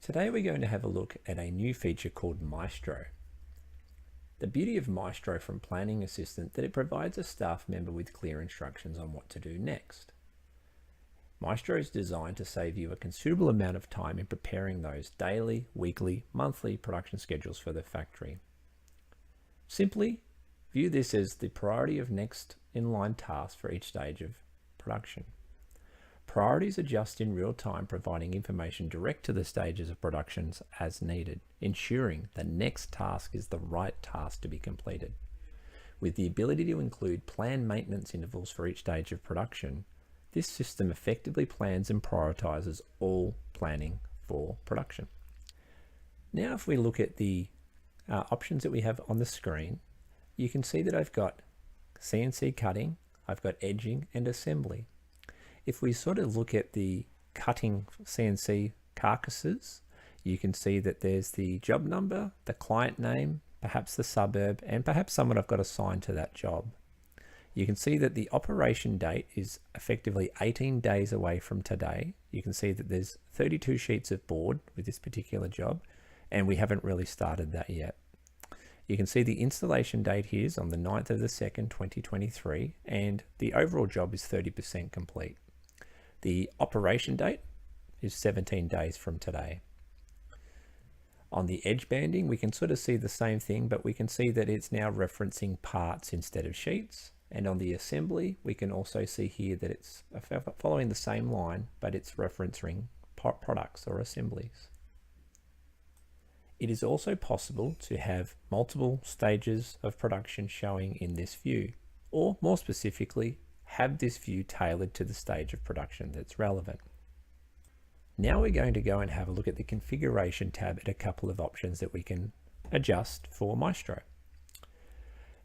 Today we're going to have a look at a new feature called Maestro. The beauty of Maestro from Planning Assistant that it provides a staff member with clear instructions on what to do next. Maestro is designed to save you a considerable amount of time in preparing those daily, weekly, monthly production schedules for the factory. Simply view this as the priority of next in line tasks for each stage of production. Priorities adjust in real time, providing information direct to the stages of productions as needed, ensuring the next task is the right task to be completed. With the ability to include planned maintenance intervals for each stage of production, this system effectively plans and prioritizes all planning for production. Now, if we look at the options that we have on the screen, you can see that I've got CNC cutting, I've got edging and assembly. If we sort of look at the cutting CNC carcasses, you can see that there's the job number, the client name, perhaps the suburb, and perhaps someone I've got assigned to that job. You can see that the operation date is effectively 18 days away from today. You can see that there's 32 sheets of board with this particular job, and we haven't really started that yet. You can see the installation date here is on the 9th of the 2nd, 2023, and the overall job is 30% complete. The operation date is 17 days from today. On the edge banding, we can sort of see the same thing, but we can see that it's now referencing parts instead of sheets. And on the assembly, we can also see here that it's following the same line, but it's referencing products or assemblies. It is also possible to have multiple stages of production showing in this view, or more specifically, have this view tailored to the stage of production that's relevant. Now we're going to go and have a look at the configuration tab at a couple of options that we can adjust for Maestro.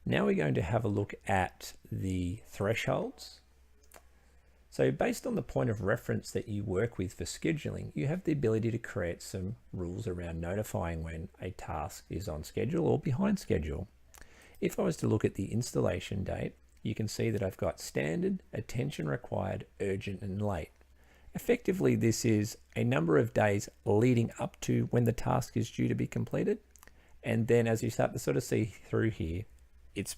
Now we're going to have a look at the thresholds. So based on the point of reference that you work with for scheduling, you have the ability to create some rules around notifying when a task is on schedule or behind schedule. If I was to look at the installation date, you can see that I've got standard, attention required, urgent, and late. Effectively, this is a number of days leading up to when the task is due to be completed. And then as you start to sort of see through here, it's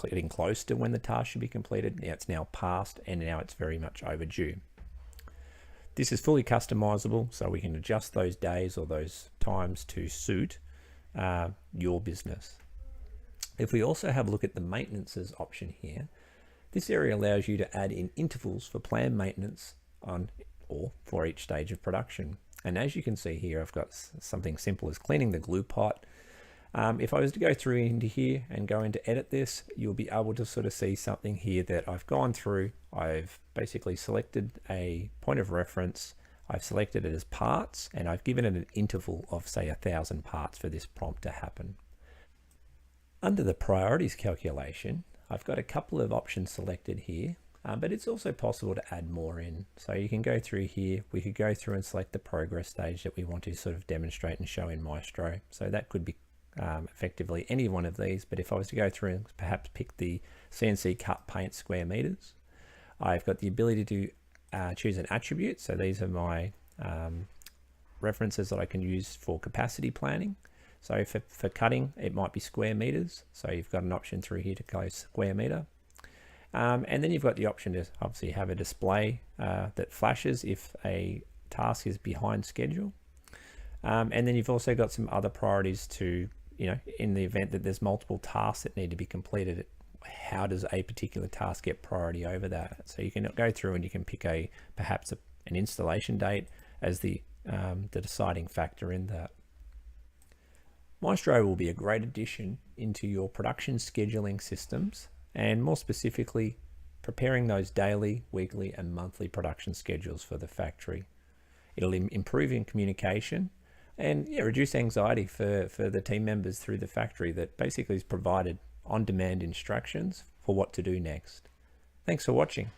getting close to when the task should be completed. Now it's now past, and now it's very much overdue. This is fully customizable, so we can adjust those days or those times to suit your business. If we also have a look at the maintenances option here, this area allows you to add in intervals for planned maintenance on or for each stage of production. And as you can see here, I've got something simple as cleaning the glue pot. If I was to go through into here and go into edit this, you'll be able to sort of see something here that I've gone through. I've basically selected a point of reference. I've selected it as parts, and I've given it an interval of say 1,000 parts for this prompt to happen. Under the priorities calculation, I've got a couple of options selected here, but it's also possible to add more in. So you can go through here, we could go through and select the progress stage that we want to sort of demonstrate and show in Maestro. So that could be effectively any one of these, but if I was to go through and perhaps pick the CNC cut paint square meters, I've got the ability to choose an attribute. So these are my references that I can use for capacity planning. So for cutting, it might be square meters. So you've got an option through here to go square meter. And then you've got the option to obviously have a display that flashes if a task is behind schedule. And then you've also got some other priorities to, in the event that there's multiple tasks that need to be completed, how does a particular task get priority over that? So you can go through and you can pick perhaps an installation date as the deciding factor in that. Maestro will be a great addition into your production scheduling systems, and more specifically, preparing those daily, weekly, and monthly production schedules for the factory. It'll improve in communication and reduce anxiety for the team members through the factory that basically is provided on-demand instructions for what to do next. Thanks for watching.